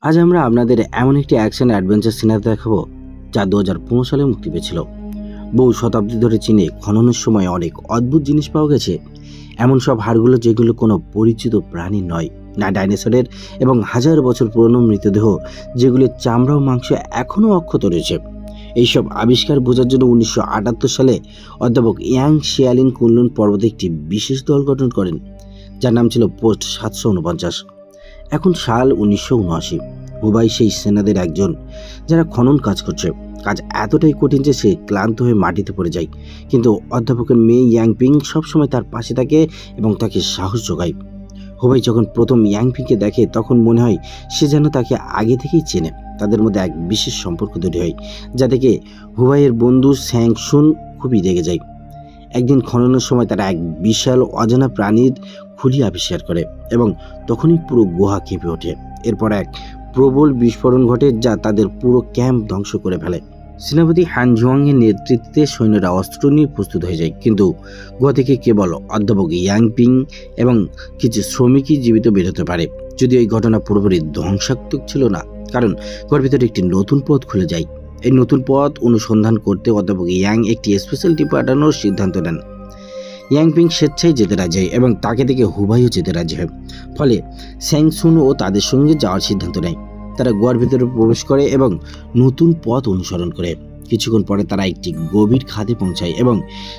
আজ আমরা আপনাদের এমন একটি অ্যাকশন অ্যাডভেঞ্চার সিনেমা দেখাবো যা 2015 সালে মুক্তি পেয়েছিল। বহু শতাব্দী ধরে চীনে খননের সময় অনেক অদ্ভুত জিনিস পাওয়া গেছে। এমন সব হাড়গুলো যেগুলো কোনো পরিচিত প্রাণী নয়, না ডাইনোসরের, এবং হাজার বছর পুরনো মৃতদেহ যেগুলোর চামড়া ও মাংস এখনও অক্ষত রয়েছে। এইসব আবিষ্কার বোঝার জন্য 1978 সালে অধ্যাপক ইয়াং শিয়ালিন কুনলুন পর্বতে একটি বিশেষ দল গঠন করেন, যার নাম ছিল পোস্ট 749। এখন সাল 1979। হুবাই সেই সেনাদের একজন যারা খনন কাজ করছে। কাজ এতটাই কঠিন যে সে ক্লান্ত হয়ে মাটিতে পড়ে যায়, কিন্তু অধ্যাপকের মেয়ে ইয়াংপিং সবসময় তার পাশে থাকে এবং তাকে সাহস যোগায়। হুবাই যখন প্রথম ইয়াংপিংকে দেখে তখন মনে হয় সে যেন তাকে আগে থেকেই চেনে। তাদের মধ্যে এক বিশেষ সম্পর্ক তৈরি হয়, যা থেকে হুবাইয়ের বন্ধু স্যাংশুন খুবই রেগে যায়। একদিন খননের সময় তারা এক বিশাল অজানা প্রাণীর খুলি আবিষ্কার করে এবং তখনই পুরো গুহা কেঁপে ওঠে। এরপর এক প্রবল বিস্ফোরণ ঘটে যা তাদের পুরো ক্যাম্প ধ্বংস করে ফেলে। সেনাপতি হান জুয়াং এর নেতৃত্বে সৈন্যরা অস্ত্র নিয়ে প্রস্তুত হয়ে যায়, কিন্তু গুহা থেকে কেবল অধ্যাপক ইয়াংপিং এবং কিছু শ্রমিকই জীবিত বেরোতে পারে। যদিও এই ঘটনা পুরোপুরি ধ্বংসাত্মক ছিল না, কারণ গুহার ভিতরে একটি নতুন পথ খুলে যায়। এই নতুন পথ অনুসন্ধান করতে অধ্যাপক ইয়াং একটি স্পেশাল টিম পাঠানোর সিদ্ধান্ত নেন। ইয়াংপিং স্বেচ্ছায় যেতে রাজি হয় এবং তাকে দেখে হুবাইও যেতে রাজি হয়। ফলে স্যাংসুন ও তাদের সঙ্গে যাওয়ার সিদ্ধান্ত নেয়। তারা গুহার ভিতরে প্রবেশ করে এবং নতুন পথ অনুসরণ করে। কিছুক্ষণ পরে তারা একটি গভীর খাদে পৌঁছায় এবং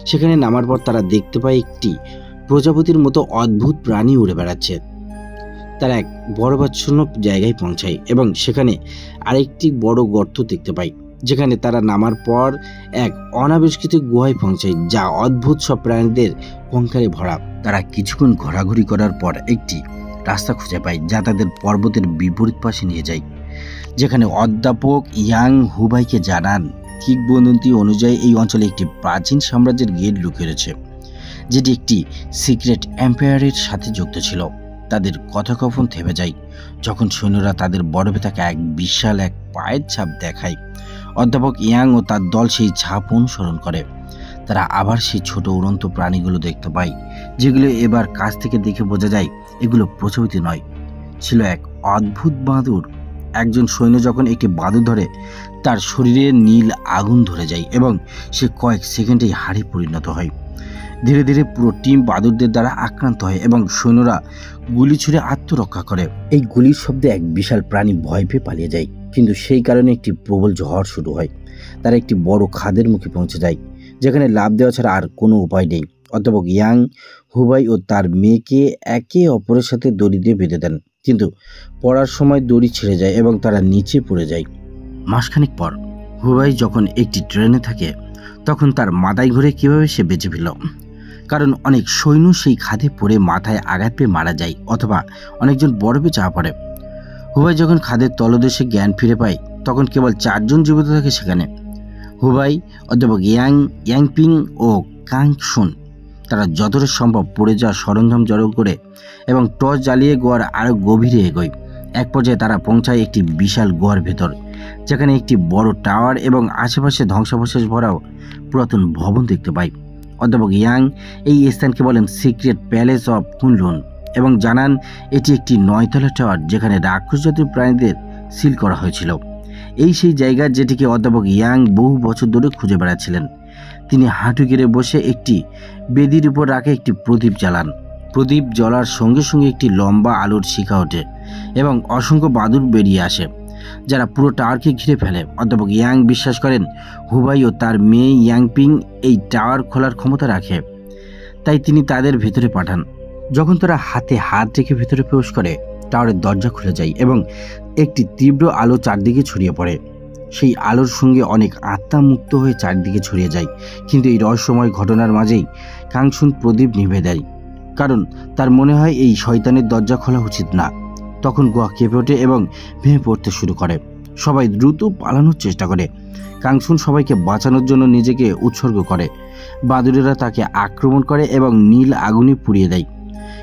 সেখানে নামার পর তারা দেখতে পায় একটি প্রজাপতির মতো অদ্ভুত প্রাণী উড়ে বেড়াচ্ছে। তারা এক বরফাচ্ছন্ন জায়গায় পৌঁছায় এবং সেখানে আরেকটি বড় গর্ত দেখতে পায়, যেখানে তারা নামার পর এক অনাবিষ্কৃত গুহায় পৌঁছায় যা অদ্ভুত সব প্রাণীদের কঙ্কালে ভরা। তারা কিছুক্ষণ ঘোরাঘুরি করার পর একটি রাস্তা খুঁজে পায় যা তাদের পর্বতের বিপরীত পাশে নিয়ে যায়, যেখানে অধ্যাপক ইয়াং হুবাইকে জানান কিংবদন্তি অনুযায়ী এই অঞ্চলে একটি প্রাচীন সাম্রাজ্যের গেট লুকিয়ে রয়েছে, যেটি একটি সিক্রেট এম্পায়ারের সাথে যুক্ত ছিল। তাদের কথোপকথন থেমে যায় যখন সৈন্যরা তাদের বরফে থাকা এক বিশাল এক পায়ের ছাপ দেখায়। অধ্যাপক ইয়াং ও তার দল সেই ছাপ অনুসরণ করে। তারা আবার সেই ছোট উড়ন্ত প্রাণীগুলো দেখতে পায়, যেগুলো এবার কাছ থেকে দেখে বোঝা যায় এগুলো প্রচলিত নয়, ছিল এক অদ্ভুত বাদুড়। একজন সৈন্য যখন একটি বাদুড় ধরে, তার শরীরে নীল আগুন ধরে যায় এবং সে কয়েক সেকেন্ডেই হাড়ে পরিণত হয়। ধীরে ধীরে পুরো টিম বাদুড়দের দ্বারা আক্রান্ত হয় এবং সৈন্যরা গুলি ছুড়ে আত্মরক্ষা করে। এই গুলির শব্দে এক বিশাল প্রাণী ভয় পেয়ে পালিয়ে যায়, কিন্তু সেই কারণে একটি প্রবল ঝড় শুরু হয়। তারা একটি বড় খাদের মুখে পৌঁছে যায়, যেখানে লাফ দেওয়া ছাড়া আর কোনো উপায় নেই। অধ্যাপক ইয়াং হুবাই ও তার মেয়েকে একে অপরের সাথে দড়ি দিয়ে বেঁধে দেন, কিন্তু পড়ার সময় দড়ি ছেড়ে যায় এবং তারা নিচে পড়ে যায়। মাসখানেক পর হুবাই যখন একটি ট্রেনে থাকে, তখন তার মাথায় ঘুরে কিভাবে সে বেঁচে ফিরল। কারণ অনেক সৈন্য সেই খাদে পড়ে মাথায় আঘাত পেয়ে মারা যায়, অথবা অনেকজন বরফে চাপা পড়ে। হুবাই যখন খাদের তলদেশে জ্ঞান ফিরে পায়, তখন কেবল 4 জন জীবিত থাকে সেখানে: হুবাই, অধ্যাপক ইয়াংপিং ও কাংশুন। তারা যতটা সম্ভব পড়ে যাওয়া সরঞ্জাম জড়ো করে এবং টর্চ জ্বালিয়ে গুহার আরও গভীরে এগোয়। এক পর্যায়ে তারা পৌঁছায় একটি বিশাল গুহার ভেতর, যেখানে একটি বড় টাওয়ার এবং আশেপাশে ধ্বংসাবশেষ ভরাও পুরাতন ভবন দেখতে পায়। অধ্যাপক ইয়াং এই স্থানকে বলেন সিক্রেট প্যালেস অফ কুনলুন এবং জানান এটি একটি 9তলা টাওয়ার, যেখানে রাক্ষস জাতীয় প্রাণীদের সিল করা হয়েছিল। এই সেই জায়গা যেটিকে অধ্যাপক ইয়াং বহু বছর ধরে খুঁজে বেড়াচ্ছিলেন। তিনি হাঁটু গেড়ে বসে একটি বেদির উপর রাখে একটি প্রদীপ জ্বালান। প্রদীপ জ্বলার সঙ্গে সঙ্গে একটি লম্বা আলোর শিখা ওঠে এবং অসংখ্য বাদুড় বেরিয়ে আসে, যারা পুরো টাওয়ারকে ঘিরে ফেলে। অধ্যাপক ইয়াং বিশ্বাস করেন হুবাই ও তার মেয়ে ইয়াংপিং এই টাওয়ার খোলার ক্ষমতা রাখে, তাই তিনি তাদের ভেতরে পাঠান। যখন তারা হাতে হাত রেখে ভেতরে প্রবেশ করে, টাওয়ারের দরজা খুলে যায় এবং একটি তীব্র আলো চারদিকে ছড়িয়ে পড়ে। সেই আলোর সঙ্গে অনেক আত্মা মুক্ত হয়ে চারদিকে ছড়িয়ে যায়, কিন্তু এই রহস্যময় ঘটনার মাঝেই কাংশুন প্রদীপ নিভে দেয়, কারণ তার মনে হয় এই শয়তানের দরজা খোলা উচিত না। তখন গুহা কেঁপে ওঠে এবং ভেঙে পড়তে শুরু করে। সবাই দ্রুত পালানোর চেষ্টা করে। কাংশুন সবাইকে বাঁচানোর জন্য নিজেকে উৎসর্গ করে। বাদুড়েরা তাকে আক্রমণ করে এবং নীল আগুনে পুড়িয়ে দেয়,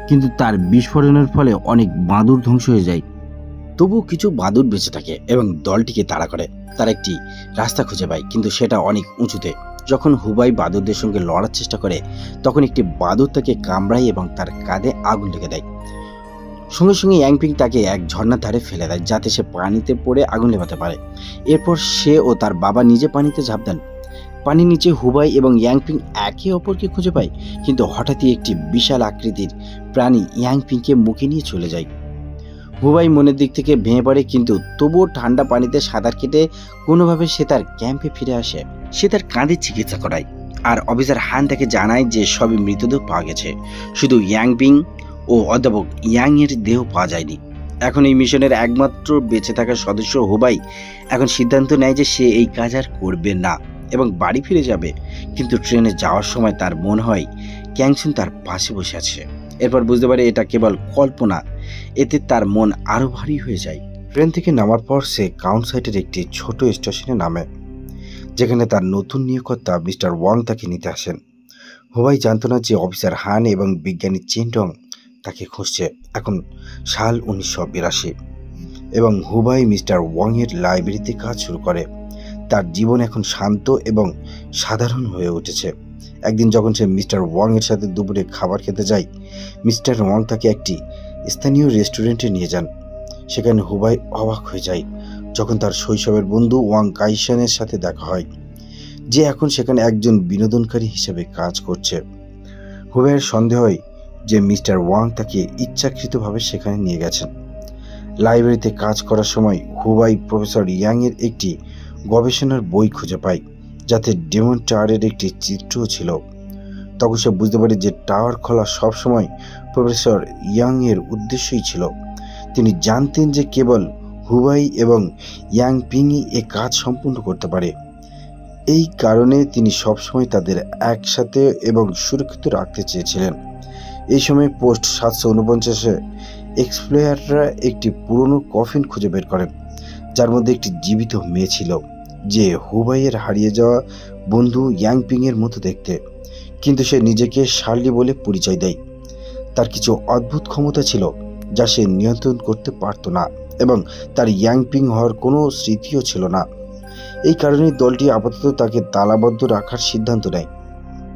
কিন্তু তার বিস্ফোরণের ফলে অনেক বাদুড় ধ্বংস হয়ে যায়। তবুও কিছু বাদুড় বেঁচে থাকে এবং দলটিকে তাড়া করে। তারা একটি রাস্তা খুঁজে পায়, কিন্তু সেটা অনেক উঁচুতে। যখন হুবাই বাদুড়দের সঙ্গে লড়ার চেষ্টা করে, তখন একটি বাদুড় তাকে কামড়ায় এবং তার কাঁধে আগুন লেগে দেয়। সঙ্গে সঙ্গে ইয়াংপিং তাকে এক ঝর্ণার ধারে ফেলে দেয় যাতে সে পানিতে পড়ে আগুন নেভাতে পারে। এরপর সে ও তার বাবা নিজে পানিতে ঝাঁপ দেন। পানির নিচে হুবাই এবং ইয়াংপিং একে অপরকে খুঁজে পায়, কিন্তু হঠাৎই একটি বিশাল আকৃতির প্রাণী ইয়াংপিংকে মুখে নিয়ে চলে যায়। হুবাই মনের দিক থেকে ভেঙে পড়ে, কিন্তু তবুও ঠান্ডা পানিতে সাঁতার কেটে কোনোভাবে সে তার ক্যাম্পে ফিরে আসে। সে তার কাঁধে চিকিৎসা করায়, আর অফিসার হান তাকে জানায় যে সবই মৃতদেহ পাওয়া গেছে, শুধু ইয়াংপিং ও অধ্যাপক ইয়াং এর দেহ পাওয়া যায়নি। এখন এই মিশনের একমাত্র বেঁচে থাকা সদস্য হুবাই এখন সিদ্ধান্ত নেয় যে সে এই কাজ আর করবে না এবং বাড়ি ফিরে যাবে। কিন্তু ট্রেনে যাওয়ার সময় তার মনে হয় ক্যাংসুন তার পাশে বসে আছে। এরপর বুঝতে পারে এটা কেবল কল্পনা। এতে তার মন আরো ভারী হয়ে যায়। ট্রেন থেকে নামার পর সে কাউন্ট সাইটের একটি ছোট স্টেশনে নামে, যেখানে তার নতুন নিয়োগকর্তা মিস্টার ওয়াং তাকে নিতে আসেন। হুবাই জানতো না যে অফিসার হান এবং বিজ্ঞানী চেনটং তাকে খুঁজছে। এখন সাল 1982 এবং হুবাই মিস্টার ওয়াং এর লাইব্রেরিতে কাজ শুরু করে। তার জীবন এখন শান্ত এবং সাধারণ হয়ে উঠেছে। একদিন যখন সে মিস্টার ওয়াং এর সাথে দুপুরে খাবার খেতে যায়, মিস্টার ওয়াং তাকে একটি স্থানীয় রেস্টুরেন্টে নিয়ে যান। সেখানে হুবাই অবাক হয়ে যায় যখন তার শৈশবের বন্ধু ওয়াং কাইশানের সাথে দেখা হয়, যে এখন সেখানে একজন বিনোদনকারী হিসেবে কাজ করছে। হুবাইয়ের সন্দেহ হয় যে মিস্টার ওয়াং তাকে ইচ্ছাকৃতভাবে সেখানে নিয়ে গেছেন। লাইব্রেরিতে কাজ করার সময় হুবাই প্রফেসর ইয়াং এর একটি গবেষণার বই খুঁজে পায়, যাতে ডেমন টাওয়ারের একটি চিত্রও ছিল। তখন সে বুঝতে পারে যে টাওয়ার খোলা সবসময় প্রফেসর ইয়াং এর উদ্দেশ্যই ছিল। তিনি জানতেন যে কেবল হুবাই এবং ইয়াং পিংই এ কাজ সম্পূর্ণ করতে পারে। এই কারণে তিনি সবসময় তাদের একসাথে এবং সুরক্ষিত রাখতে চেয়েছিলেন। এই সময় পোস্ট 749-এ এক্সপ্লোরাররা একটি পুরনো কফিন খুঁজে বের করেন, যার মধ্যে একটি জীবিত মেয়ে ছিল, যে হুবাইয়ের হারিয়ে যাওয়া বন্ধু ইয়াংপিং এর মতো দেখতে। কিন্তু সে নিজেকে শার্লি বলে পরিচয় দেয়। তার কিছু অদ্ভুত ক্ষমতা ছিল যা সে নিয়ন্ত্রণ করতে পারত না, এবং তার ইয়াংপিং হওয়ার কোনো স্মৃতিও ছিল না। এই কারণেই দলটি আপাতত তাকে তালাবদ্ধ রাখার সিদ্ধান্ত নেয়।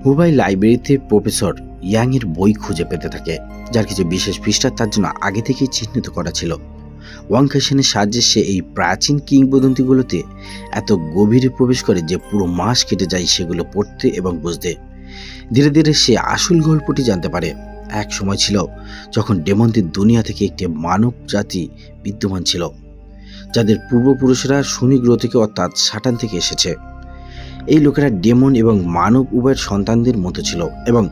হুবাই লাইব্রেরিতে প্রফেসর ইয়াং এর বই খুঁজে পেতে থাকে, যার কিছু বিশেষ পৃষ্ঠা তার জন্য আগে থেকেই চিহ্নিত করা ছিল। ওয়াং কাইশানের সাহায্যে সে এই প্রাচীন কিংবদন্তিগুলোতে এত গভীরে প্রবেশ করে যে পুরো মাস কেটে যায় সেগুলো পড়তে এবং বুঝতে। ধীরে ধীরে সে আসল গল্পটি জানতে পারে। এক সময় ছিল যখন ডেমনদের দুনিয়া থেকে একটি মানব জাতি বিদ্যমান ছিল, যাদের পূর্বপুরুষরা শনি গ্রহ থেকে অর্থাৎ সাটান থেকে এসেছে। এই লোকেরা ডেমন এবং মানব উভয়ের সন্তানদের মতো ছিল, এবং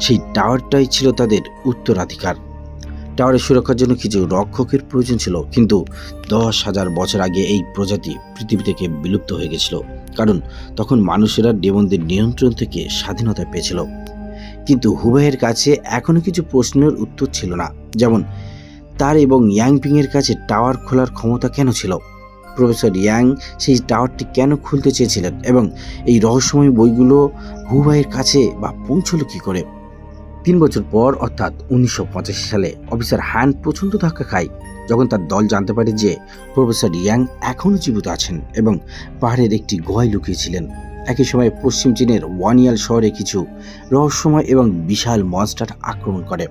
সেই টাওয়ারটাই ছিল তাদের উত্তরাধিকার। টাওয়ারের সুরক্ষার জন্য কিছু রক্ষকের প্রয়োজন ছিল, কিন্তু 10,000 বছর আগে এই প্রজাতি পৃথিবী থেকে বিলুপ্ত হয়ে গেছিল, কারণ তখন মানুষেরা ডেমনদের নিয়ন্ত্রণ থেকে স্বাধীনতা পেয়েছিল। কিন্তু হুবাইয়ের কাছে এখনো কিছু প্রশ্নের উত্তর ছিল না, যেমন তার এবং ইয়াংপিং এর কাছে টাওয়ার খোলার ক্ষমতা কেন ছিল, প্রফেসর ইয়াং সেই টাওয়ারটি কেন খুলতে চেয়েছিলেন, এবং এই রহস্যময় বইগুলো হুবাইয়ের কাছে বা পৌঁছলো কি করে। 3 বছর পর অর্থাৎ 1985 সালে অফিসার হান প্রচণ্ড ধাক্কা খায় যখন তার দল জানতে পারে যে প্রফেসর ইয়াং এখনও জীবিত আছেন এবং পাহাড়ের একটি গুহায় লুকিয়েছিলেন। একই সময়ে পশ্চিম চীনের ওয়ানিয়াল শহরে কিছু রহস্যময় এবং বিশাল মনস্টার আক্রমণ করে।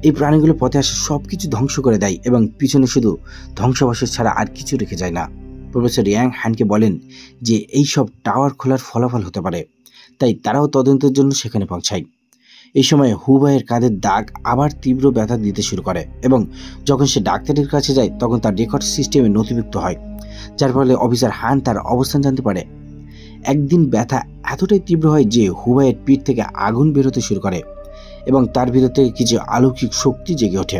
এই প্রাণীগুলো পথে আসে সবকিছু ধ্বংস করে দেয় এবং পিছনে শুধু ধ্বংসাবশেষ ছাড়া আর কিছু রেখে যায় না। প্রফেসর ইয়াং হানকে বলেন যে এই সব টাওয়ার খোলার ফলাফল হতে পারে, তাই তারাও তদন্তের জন্য সেখানে পৌঁছায়। এই সময় হুবাইয়ের কাঁধের দাগ আবার তীব্র ব্যথা দিতে শুরু করে, এবং যখন সে ডাক্তারের কাছে যায় তখন তার রেকর্ড সিস্টেমে নথিভুক্ত হয়, যার ফলে অফিসার হান তার অবস্থান জানতে পারে। একদিন ব্যথা এতটাই তীব্র হয় যে হুবাইয়ের পিঠ থেকে আগুন বেরোতে শুরু করে এবং তার ভিতর থেকে কিছু অলৌকিক শক্তি জেগে ওঠে।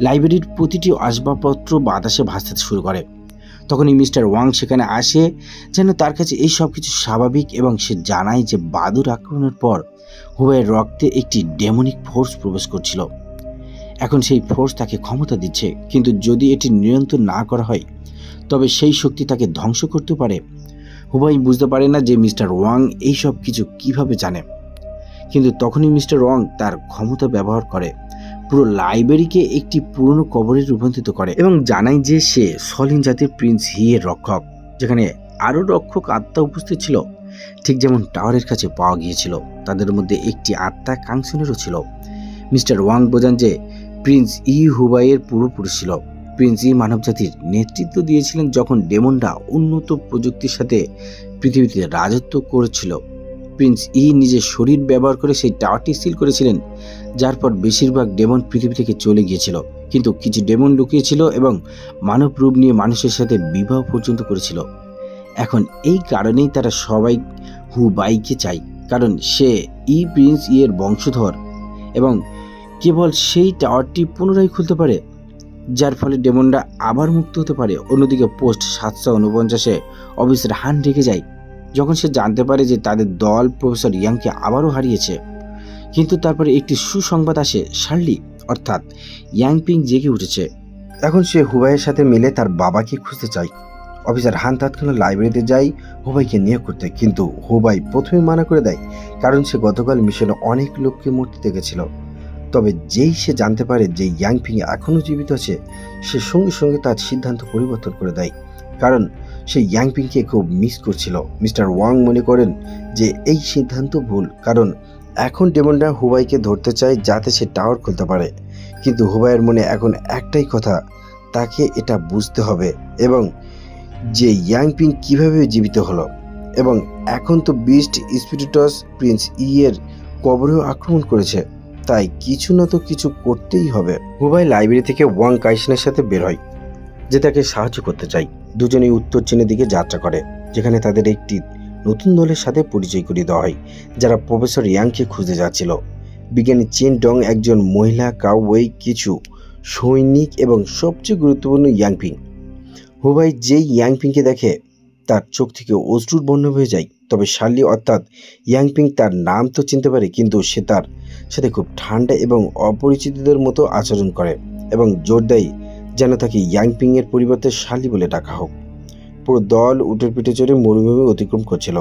লাইব্রেরির প্রতিটি আসবাবপত্র বাতাসে ভাসতে শুরু করে। তখনই মিস্টার ওয়াং সেখানে আসে, যেন তার কাছে এই সব কিছু স্বাভাবিক, এবং সে জানায় যে বাদুর আক্রমণের পর হুবাইয়ের রক্তে একটি ডেমনিক ফোর্স প্রবেশ করছিল। এখন সেই ফোর্স তাকে ক্ষমতা দিচ্ছে, কিন্তু যদি এটি নিয়ন্ত্রণ না করা হয় তবে সেই শক্তি তাকে ধ্বংস করতে পারে। হুবাই বুঝতে পারে না যে মিস্টার ওয়াং এই সব কিছু কিভাবে জানে, কিন্তু তখনই মিস্টার ওয়াং তার ক্ষমতা ব্যবহার করে পুরো লাইব্রেরিকে একটি পুরনো কবরে রূপান্তরিত করে এবং জানায় যে সে সলিন জাতির প্রিন্স হি এর রক্ষক, যেখানে আরও রক্ষক আত্মা উপস্থিত ছিল, ঠিক যেমন টাওয়ারের কাছে পাওয়া গিয়েছিল। তাদের মধ্যে একটি আত্মা কাংসুনেরও ছিল। মিস্টার ওয়াং বোঝান যে প্রিন্স হুবাইয়ের পূর্বপুরুষ ছিল। প্রিন্স মানবজাতির নেতৃত্ব দিয়েছিলেন যখন ডেমনরা উন্নত প্রযুক্তির সাথে পৃথিবীতে রাজত্ব করেছিল। প্রিন্স নিজের শরীর ব্যবহার করে সেই টাওয়ারটি সিল করেছিলেন, যার পর বেশিরভাগ ডেমন পৃথিবী থেকে চলে গিয়েছিল। কিন্তু কিছু ডেমন লুকিয়েছিল এবং মানব রূপ নিয়ে মানুষের সাথে বিবাহ পর্যন্ত করেছিল। এখন এই কারণেই তারা সবাই হুবাইকে চায়, কারণ সে প্রিন্স এর বংশধর এবং কেবল সেই টাওয়ারটি পুনরায় খুলতে পারে, যার ফলে ডেমনরা আবার মুক্ত হতে পারে। অন্যদিকে পোস্ট 749-এ অফিসার হান রেগে যায় যখন সে জানতে পারে যে তাদের দল প্রফেসর ইয়াংকে আবারও হারিয়েছে। কিন্তু তারপরে একটি সুসংবাদ আসে, শার্লি অর্থাৎ ইয়াংপিং জেগে উঠেছে। এখন সে হুবাইয়ের সাথে মিলে তার বাবাকে খুঁজতে চায়। অফিসার হান তৎক্ষণাৎ লাইব্রেরিতে যায় হুবাইকে নিয়োগ করতে, কিন্তু হুবাই প্রথমে মানা করে দেয়, কারণ সে গতকাল মিশনে অনেক লোককে মরতে দেখেছিল। তবে যেই সে জানতে পারে যে ইয়াংপিং এখনও জীবিত আছে, সে সঙ্গে সঙ্গে তার সিদ্ধান্ত পরিবর্তন করে দেয়, কারণ সে ইয়াংপিংকে খুব মিস করছিল। মিস্টার ওয়াং মনে করেন যে এই সিদ্ধান্ত ভুল, কারণ এখন ডেমনরা হুবাইকে ধরতে চায় যাতে সে টাওয়ার খুলতে পারে। কিন্তু হুবাইয়ের মনে এখন একটাই কথা, তাকে এটা বুঝতে হবে এবং যে ইয়াংপিং কিভাবে জীবিত হলো, এবং এখন তো বিস্ট স্পিরিটাস প্রিন্স এর কবরেও আক্রমণ করেছে, তাই কিছু না তো কিছু করতেই হবে। হুবাই লাইব্রেরি থেকে ওয়াং কাইসেনের সাথে বের হয়, যে তাকে সাহায্য করতে চায়। দুজনেই উত্তর চীনের দিকে যাত্রা করে, যেখানে তাদের একটি নতুন দলের সাথে পরিচয় করিয়ে দেওয়া হয়, যারা প্রফেসর ইয়াংকে খুঁজে যাচ্ছিল। বিজ্ঞানী চেন ডং, একজন মহিলা কাউবয়, কিছু সৈনিক এবং সবচেয়ে গুরুত্বপূর্ণ ইয়াংপিং। হুবাই যেই ইয়াংপিংকে দেখে তার চোখ থেকে অশ্রুর বন্যা হয়ে যায়। তবে শার্লি অর্থাৎ ইয়াংপিং তার নাম তো চিনতে পারে, কিন্তু সে তার সাথে খুব ঠান্ডা এবং অপরিচিতদের মতো আচরণ করে এবং জোর দেয় যেন তাকে ইয়াংপিং এর পরিবর্তে শার্লি বলে ডাকা হোক। পুরো দল উটের পিঠে চড়ে মরুভূমি অতিক্রম করছিল।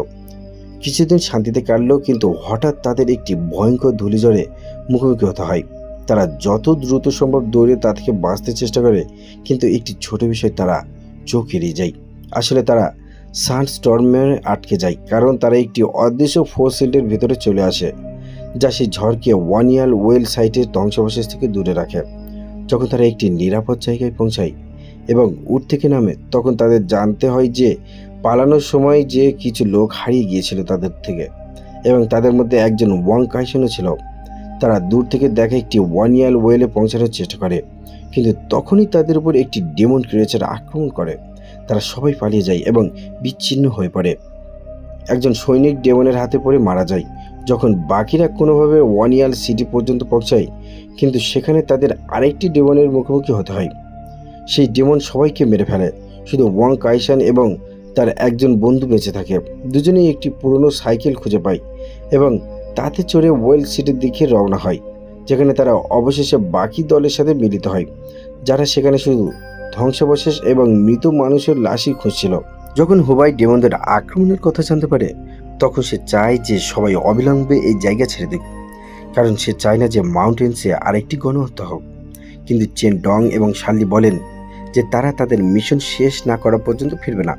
কিছুদিন শান্তিতে কাটলো, কিন্তু হঠাৎ তাদের একটি ভয়ঙ্কর ধূলিঝড়ে মুখোমুখি হতে হয়। তারা যত দ্রুত সম্ভব দৌড়ে তা থেকে বাঁচতে চেষ্টা করে, কিন্তু একটি ছোট বিষয় তারা চোখ এড়িয়ে যায়। আসলে তারা সানস্টর্মে আটকে যায়, কারণ তারা একটি অদৃশ্য ফোর্সিল্ডের ভিতরে চলে আসে, যা সেই ঝড়কে ওয়ানিয়াল ওয়েল সাইটের ধ্বংসাবশেষ থেকে দূরে রাখে। যখন তারা একটি নিরাপদ জায়গায় পৌঁছায় এবং উট থেকে নামে, তখন তাদের জানতে হয় যে পালানোর সময় যে কিছু লোক হারিয়ে গিয়েছিল তাদের থেকে, এবং তাদের মধ্যে একজন ওয়াং কাইসেনও ছিল। তারা দূর থেকে দেখে একটি ওয়ানিয়াল ওয়েলে পৌঁছানোর চেষ্টা করে, কিন্তু তখনই তাদের উপর একটি ডেমন ক্রিয়েচার আক্রমণ করে। তারা সবাই পালিয়ে যায় এবং বিচ্ছিন্ন হয়ে পড়ে। একজন সৈনিক ডেমনের হাতে পড়ে মারা যায়, যখন বাকিরা কোনোভাবে ওয়ানিয়াল সিটি পর্যন্ত পৌঁছায়, কিন্তু সেখানে তাদের আরেকটি ডেমনের মুখোমুখি হতে হয়। সেই ডেমন সবাইকে মেরে ফেলে, শুধু ওয়াং কাইসান এবং তার একজন বন্ধু বেঁচে থাকে। দুজনেই একটি পুরনো সাইকেল খুঁজে পায় এবং তাতে চড়ে ওয়েল সিটির দিকে রওনা হয়, যেখানে তারা অবশেষে বাকি দলের সাথে মিলিত হয়, যারা সেখানে শুধু ধ্বংসাবশেষ এবং মৃত মানুষের লাশই খুঁজছিল। যখন হুবাই ডেমনদের আক্রমণের কথা জানতে পারে, তখন সে চায় যে সবাই অবিলম্বে এই জায়গা ছেড়ে দিক, কারণ সে চায় না যে মাউন্টেন্সে আরেকটি গণহত্যা হোক। কিন্তু চেন ডং এবং শার্লি বলেন যে তারা তাদের মিশন শেষ না করা পর্যন্ত ফিরবে না।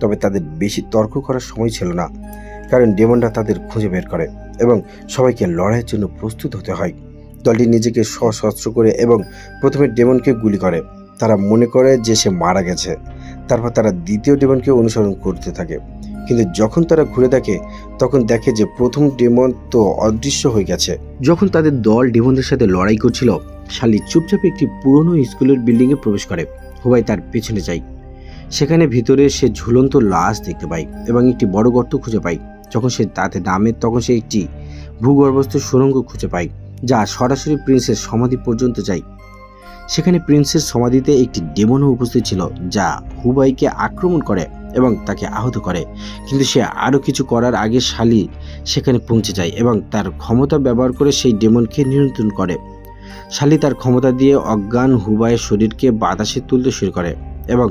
তবে তাদের বেশি তর্ক করার সময় ছিল না, কারণ ডেমনরা তাদের খুঁজে বের করে এবং সবাইকে লড়াইয়ের জন্য প্রস্তুত হতে হয়। দলটি নিজেকে সশস্ত্র করে এবং প্রথমে ডেমনকে গুলি করে। তারা মনে করে যে সে মারা গেছে। তারপর তারা দ্বিতীয় ডেমনকে অনুসরণ করতে থাকে, কিন্তু যখন তারা ঘুরে দেখে, তখন দেখে যে প্রথম ডেমন তো অদৃশ্য হয়ে গেছে। যখন তাদের দল ডেমনদের সাথে লড়াই করছিল, শার্লি চুপচাপ একটি পুরনো স্কুলের বিল্ডিংয়ে প্রবেশ করে। হুবাই তার পেছনে যায়। সেখানে ভিতরে সে ঝুলন্ত লাশ দেখতে পায় এবং একটি বড় গর্ত খুঁজে পায়। যখন সে তাতে নামে, তখন সে একটি ভূগর্ভস্থ সুড়ঙ্গ খুঁজে পায়, যা সরাসরি প্রিন্সের সমাধি পর্যন্ত যায়। সেখানে প্রিন্সের সমাধিতে একটি ডেমনও উপস্থিত ছিল, যা হুবাইকে আক্রমণ করে এবং তাকে আহত করে। কিন্তু সে আরও কিছু করার আগে শার্লি সেখানে পৌঁছে যায় এবং তার ক্ষমতা ব্যবহার করে সেই ডেমনকে নিয়ন্ত্রণ করে। শার্লি তার ক্ষমতা দিয়ে অজ্ঞান হুবাইয়ের শরীরকে বাতাসে তুলতে শুরু করে এবং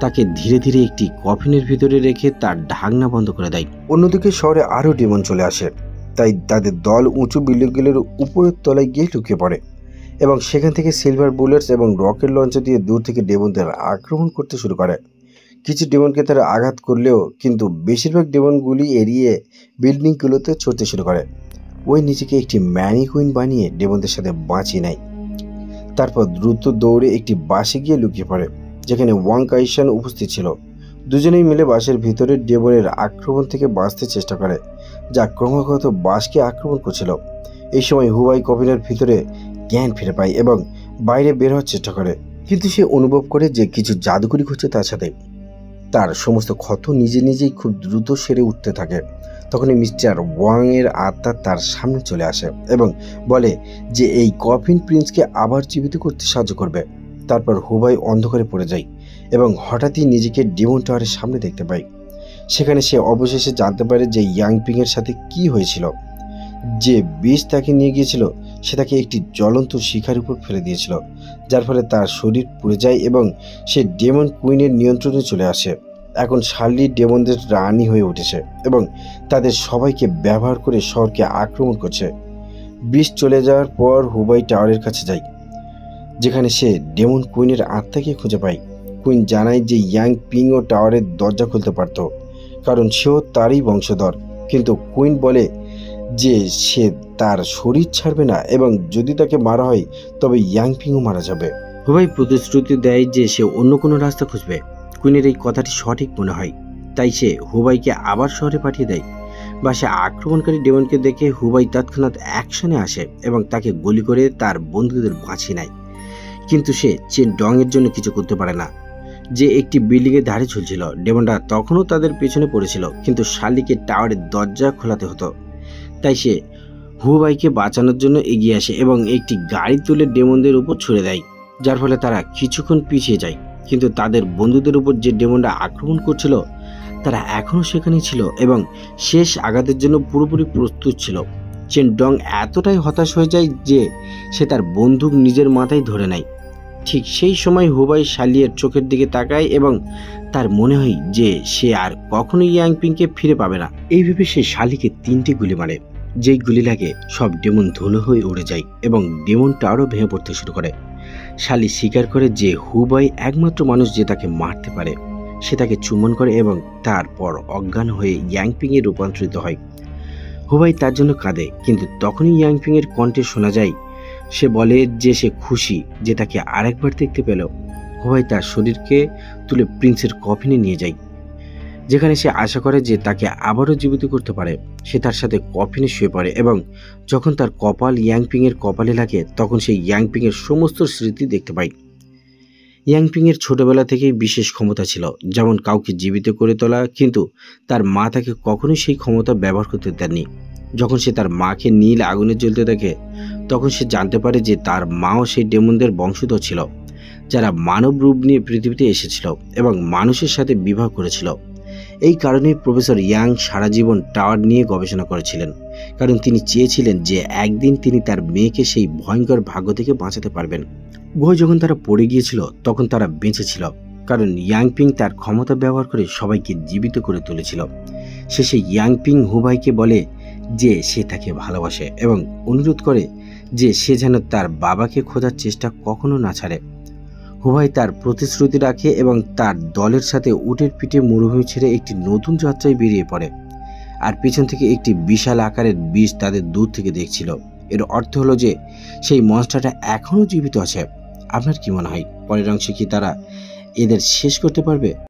তাকে ধীরে ধীরে একটি কফিনের ভিতরে রেখে তার ঢাকনা বন্ধ করে দেয়। অন্যদিকে শহরে আরও ডেমন চলে আসে, তাই তাদের দল উঁচু বিল্ডিংগুলোর উপরের তলায় গিয়ে লুকিয়ে পড়ে এবং সেখান থেকে সিলভার বুলেটস এবং রকেট লঞ্চার দিয়ে দূর থেকে ডেমনদের আক্রমণ করতে শুরু করে। কিছু ডেমনকে তারা আঘাত করলেও, কিন্তু বেশিরভাগ ডেমনগুলি এড়িয়ে বিল্ডিংগুলোতে ছড়তে শুরু করে। ওই নিজেকে একটি ম্যানিকুইন বানিয়ে ডেমনদের সাথে বাঁচিয়ে নেয়। তারপর দ্রুত দৌড়ে একটি বাসে গিয়ে লুকিয়ে পড়ে, যেখানে ওয়াং কাইশান উপস্থিত ছিল। দুজনেই মিলে বাসের ভিতরে ডেমনের আক্রমণ থেকে বাঁচতে চেষ্টা করে, যা ক্রমাগত বাসকে আক্রমণ করছিল। এই সময় হুবাই কফিনের ভিতরে জ্ঞান ফিরে পায় এবং বাইরে বের হওয়ার চেষ্টা করে, কিন্তু সে অনুভব করে যে কিছু জাদুকরি হচ্ছে তার সাথে। তার সমস্ত ক্ষত নিজে নিজেই খুব দ্রুত সেরে উঠতে থাকে। তখনই মিস্টার ওয়াং এর আত্মা তার সামনে চলে আসে এবং বলে যে এই কফিন প্রিন্সকে আবার জীবিত করতে সাহায্য করবে। তারপর হুবাই অন্ধকারে পড়ে যায় এবং হঠাৎই নিজেকে ডেমন টাওয়ারের সামনে দেখতে পায়। সেখানে সে অবশেষে জানতে পারে যে ইয়াংপিং এর সাথে কি হয়েছিল। যে বিষ তাকে নিয়ে গিয়েছিল সে তাকে একটি জ্বলন্ত শিখার উপর ফেলে দিয়েছিল, যার ফলে তার শরীর পুড়ে যায় এবং সে ডেমন কুইনের নিয়ন্ত্রণে চলে আসে। এখন শার্লি ডেমনদের রানী হয়ে উঠেছে এবং তাদের সবাইকে ব্যবহার করে শহরকে আক্রমণ করছে। বিষ চলে যাওয়ার পর হুবাই টাওয়ারের কাছে যায়, যেখানে সে ডেমন কুইনের আত্মাকে খুঁজে পায়। কুইন জানায় যে ইয়াং পিং ও টাওয়ারের দরজা খুলতে পারত, কারণ সেও তারই বংশধর। কিন্তু কুইন বলে যে সে তার শরীর ছাড়বে না এবং যদি তাকে মারা হয় তবে ইয়াং পিংও মারা যাবে। হুবাই প্রতিশ্রুতি দেয় যে সে অন্য কোনো রাস্তা খুঁজবে। কুইনের এই কথাটি সঠিক মনে হয়, তাই সে হুবাইকে আবার শহরে পাঠিয়ে দেয়। বাসে আক্রমণকারী ডেমনকে দেখে হুবাই তৎক্ষণাৎ অ্যাকশনে আসে এবং তাকে গুলি করে তার বন্ধুদের বাঁচিয়ে নেয়। কিন্তু সে চেন ডং এর জন্য কিছু করতে পারে না, যে একটি বিল্ডিং এর ধারে ঝুলছিল। ডেমনরা তখনও তাদের পেছনে পড়েছিল, কিন্তু শার্লিকে টাওয়ারের দরজা খোলাতে হতো। তাই সে হুবাইকে বাঁচানোর জন্য এগিয়ে আসে এবং একটি গাড়ি তুলে ডেমনদের উপর ছুড়ে দেয়, যার ফলে তারা কিছুক্ষণ পিছিয়ে যায়। কিন্তু তাদের বন্ধুদের উপর যে ডেমনরা আক্রমণ করছিল তারা এখনও সেখানেই ছিল এবং শেষ আঘাতের জন্য পুরোপুরি প্রস্তুত ছিল। চেন ডং এতটাই হতাশ হয়ে যায় যে সে তার বন্দুক নিজের মাথায় ধরে নেয়। ঠিক সেই সময় হুবাই শার্লিয়ের চোখের দিকে তাকায় এবং তার মনে হয় যে সে আর কখনোই ইয়াংপিংকে ফিরে পাবে না। এই ভেবে সে শার্লিকে 3টি গুলি মারে। যেই গুলি লাগে সব ডেমন ধুলো হয়ে উড়ে যায় এবং ডেমন টাওয়ারও ভেঙে পড়তে শুরু করে। শার্লি স্বীকার করে যে হুবাই একমাত্র মানুষ যে তাকে মারতে পারে। সে তাকে চুম্বন করে এবং তারপর অজ্ঞান হয়ে ইয়াংপিং এ রূপান্তরিত হয়। হুবাই তার জন্য কাঁদে, কিন্তু তখনই ইয়াংপিং এর কণ্ঠে শোনা যায় সে বলে যে সে খুশি যে তাকে আরেকবার দেখতে পেল। হুবাই তার শরীরকে তুলে প্রিন্সের কফিনে নিয়ে যায়, যেখানে সে আশা করে যে তাকে আবারও জীবিত করতে পারে। সে তার সাথে কফিনে শুয়ে পড়ে এবং যখন তার কপাল ইয়াংপিং এর কপালে লাগে তখন সে ইয়াংপিং এর সমস্ত স্মৃতি দেখতে পায়। ইয়াংপিং এর ছোটবেলা থেকেই বিশেষ ক্ষমতা ছিল, যেমন কাউকে জীবিত করে তোলা, কিন্তু তার মা তাকে কখনোই সেই ক্ষমতা ব্যবহার করতে দেননি। যখন সে তার মাকে নীল আগুনে জ্বলতে দেখে তখন সে জানতে পারে যে তার মাও সেই ডেমনদের বংশধর ছিল, যারা মানব রূপ নিয়ে পৃথিবীতে এসেছিল এবং মানুষের সাথে বিবাহ করেছিল। এই কারণেই প্রফেসর ইয়াং সারা জীবন টাওয়ার নিয়ে গবেষণা করেছিলেন, কারণ তিনি চেয়েছিলেন যে একদিন তিনি তার মেয়েকে সেই ভয়ঙ্কর ভাগ্য থেকে বাঁচাতে পারবেন। গুহায় যখন তারা পড়ে গিয়েছিল তখন তারা বেঁচে ছিল, কারণ ইয়াংপিং তার ক্ষমতা ব্যবহার করে সবাইকে জীবিত করে তুলেছিল। শেষে ইয়াংপিং হুবাইকে বলে যে সে তাকে ভালোবাসে এবং অনুরোধ করে যে সে যেন তার বাবাকে খোঁজার চেষ্টা কখনো না ছাড়ে। হুবাই তার প্রতিশ্রুতি রাখে এবং তার দলের সাথে উটের পিঠে মরুভূমি ছেড়ে একটি নতুন যাত্রায় বেরিয়ে পড়ে। আর পিছন থেকে একটি বিশাল আকারের বিষ তাদের দূর থেকে দেখছিল। এর অর্থ হলো যে সেই মনস্টারটা এখনও জীবিত আছে। আপনার কি মনে হয় পরের অংশে কি তারা এদের শেষ করতে পারবে?